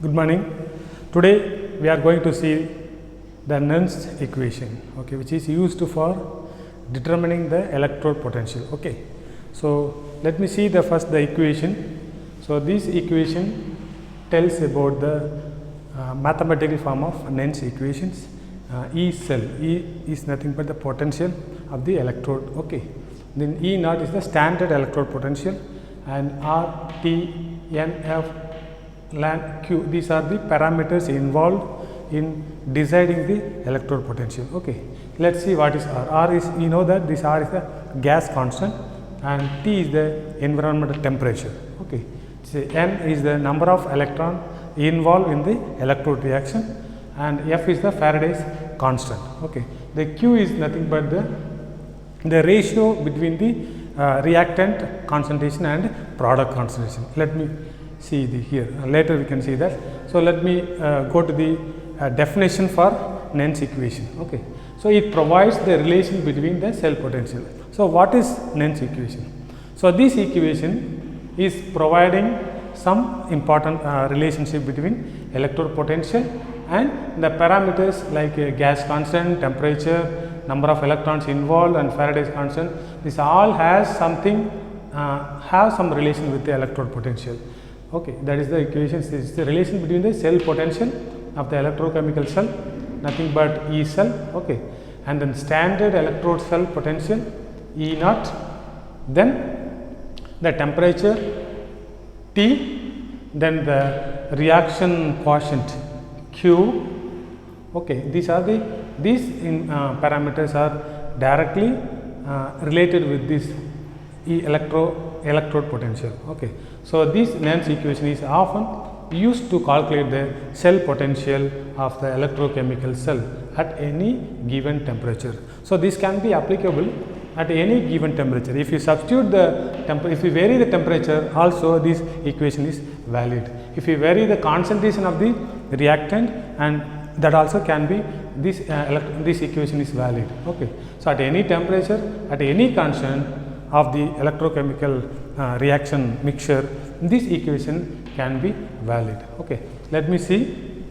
Good morning. Today we are going to see the Nernst equation, okay, which is used for determining the electrode potential. Okay, so let me see first the equation. So this equation tells about the mathematical form of Nernst equations. E cell, E is nothing but the potential of the electrode. Okay, then E naught is the standard electrode potential, and R, T, N, F, ln Q, these are the parameters involved in deciding the electrode potential. Okay, let us see what is R. R is, you know that this R is the gas constant and T is the environmental temperature. Okay, so N is the number of electron involved in the electrode reaction and F is the Faraday's constant. Okay, the Q is nothing but the ratio between the reactant concentration and product concentration. Let me see here, later we can see that. So let me go to the definition for Nernst equation. Okay, so it provides the relation between the cell potential. So what is Nernst equation? So this equation is providing some important relationship between electrode potential and the parameters like gas constant, temperature, number of electrons involved and Faraday's constant. This all has something have some relation with the electrode potential. Okay, that is the equation. This is the relation between the cell potential of the electrochemical cell, nothing but E cell. Okay, and then standard electrode cell potential E naught, then the temperature T, then the reaction quotient Q. Okay, these parameters are directly related with this electrode potential. Okay, so this Nernst equation is often used to calculate the cell potential of the electrochemical cell at any given temperature. So this can be applicable at any given temperature. If you substitute if you vary the temperature, also this equation is valid. If you vary the concentration of the reactant, and that also can be this equation is valid. Okay, so at any temperature, at any constant of the electrochemical reaction mixture, this equation can be valid. Okay, let me see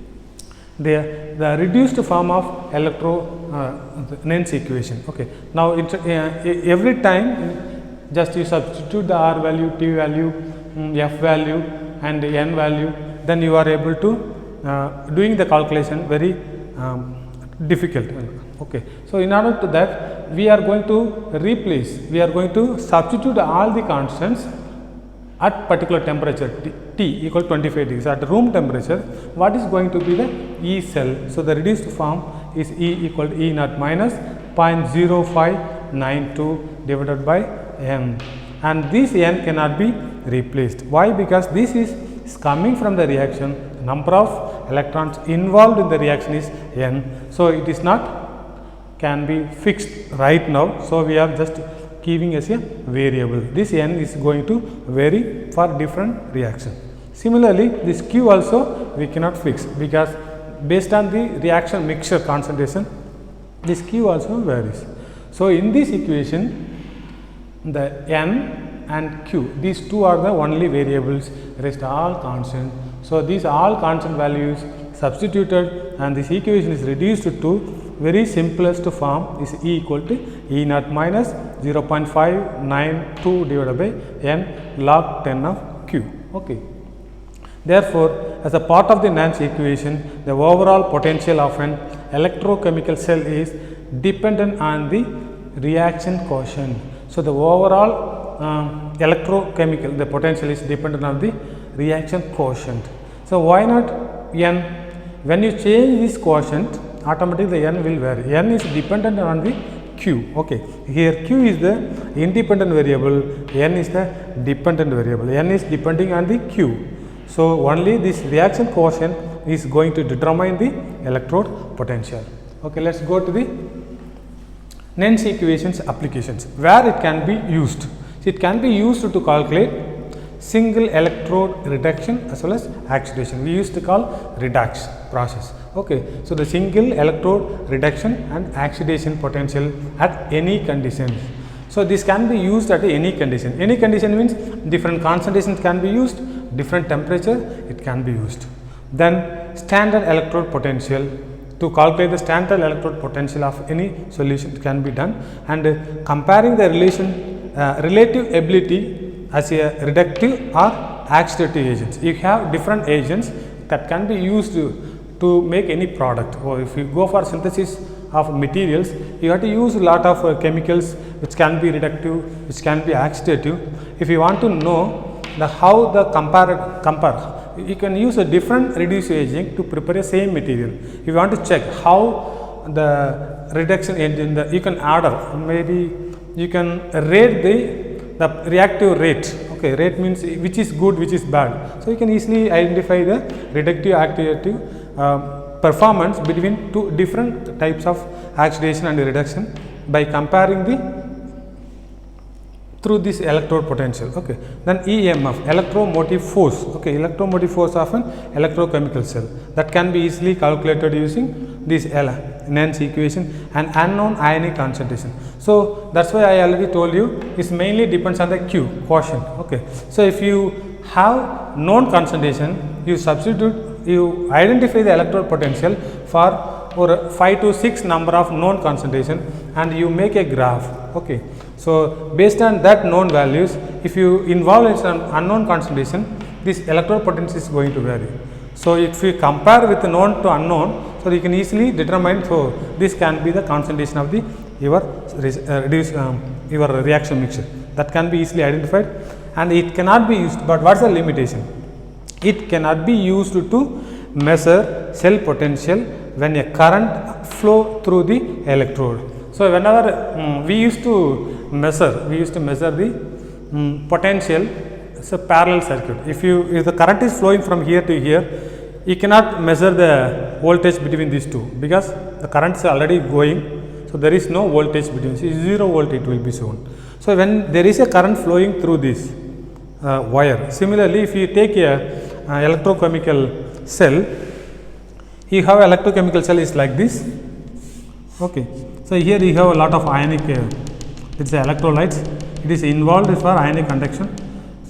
the reduced form of Nernst equation. Okay, now every time just you substitute the R value, T value, F value and N value, then you are able to doing the calculation very difficult. Okay, so in order to that, we are going to substitute all the constants at particular temperature T equal 25 degrees. At room temperature, what is going to be the E cell? So the reduced form is E equal to E naught minus 0.0592 divided by N, and this N cannot be replaced. Why? Because this is coming from the reaction, the number of electrons involved in the reaction is N, so it is not can be fixed right now. So we are just giving as a variable. This N is going to vary for different reaction. Similarly, this Q also we cannot fix, because based on the reaction mixture concentration, this Q also varies. So in this equation, the N and Q, these two are the only variables, rest all constant. So these all constant values substituted, and this equation is reduced to very simplest form is E equal to E naught minus 0.592 divided by N log 10 of Q. Okay. Therefore, as a part of the Nernst equation, the overall potential of an electrochemical cell is dependent on the reaction quotient. So the overall electrochemical, the potential is dependent on the reaction quotient. So why not N? When you change this quotient, automatically the N will vary. N is dependent on the Q. Okay, here Q is the independent variable, N is the dependent variable. N is depending on the Q. So only this reaction quotient is going to determine the electrode potential. Okay, let us go to the Nernst equations applications where it can be used. It can be used to calculate single electrode reduction as well as oxidation. We used to call redox process. Okay, so the single electrode reduction and oxidation potential at any condition. So this can be used at any condition. Any condition means different concentrations can be used, different temperature it can be used. then standard electrode potential, to calculate the standard electrode potential of any solution can be done, and comparing the relative ability as a reductive or oxidative agents. You have different agents that can be used to make any product, or if you go for synthesis of materials, you have to use a lot of chemicals which can be reductive, which can be oxidative. If you want to know how the compare, you can use a different reducing agent to prepare a same material. If you want to check how the reduction agent, you can order, maybe you can rate the reactive rate. Okay, rate means which is good, which is bad. So you can easily identify the reductive oxidative performance between two different types of oxidation and reduction by comparing through this electrode potential. Okay, then EMF, electromotive force. Okay, electromotive force of an electrochemical cell, that can be easily calculated using this Nernst equation, and unknown ionic concentration. So that's why I already told you, it mainly depends on the Q, quotient. Okay, so if you have known concentration, you substitute, you identify the electrode potential for 5 to 6 number of known concentration, and you make a graph. Okay, so based on that known values, if you involve in some unknown concentration, this electrode potential is going to vary. So if you compare with known to unknown, so you can easily determine, so this can be the concentration of your reaction mixture, that can be easily identified, and it cannot be used. But what is the limitation? It cannot be used to measure cell potential when a current flow through the electrode. So whenever we used to measure the potential, it's a parallel circuit. If the current is flowing from here to here, you cannot measure the voltage between these two, because the current is already going. So there is no voltage between, 0 volt it will be shown. So when there is a current flowing through this wire, similarly if you take a electrochemical cell, you have electrochemical cell is like this. Okay, so here you have a lot of ionic, it's electrolytes, it is involved for ionic conduction.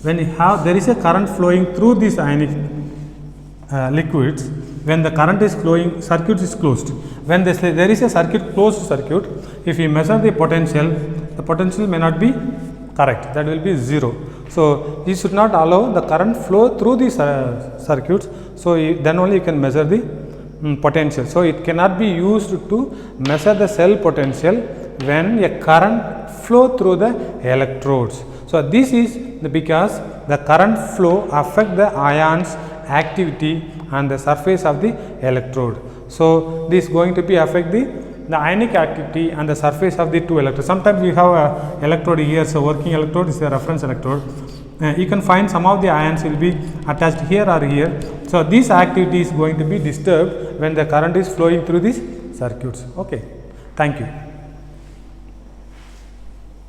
When you have, there is a current flowing through these ionic liquids, when the current is flowing, circuit is closed. When there is a circuit, closed circuit, if you measure the potential may not be correct, that will be 0. So you should not allow the current flow through these circuits, so then only you can measure the potential. So it cannot be used to measure the cell potential when a current flow through the electrodes. So this is because the current flow affect the ions activity on the surface of the electrode. So this is going to be affect the ionic activity on the surface of the two electrodes. Sometimes you have a electrode here, so working electrode is a reference electrode. You can find some of the ions will be attached here or here. So this activity is going to be disturbed when the current is flowing through these circuits. Okay, thank you.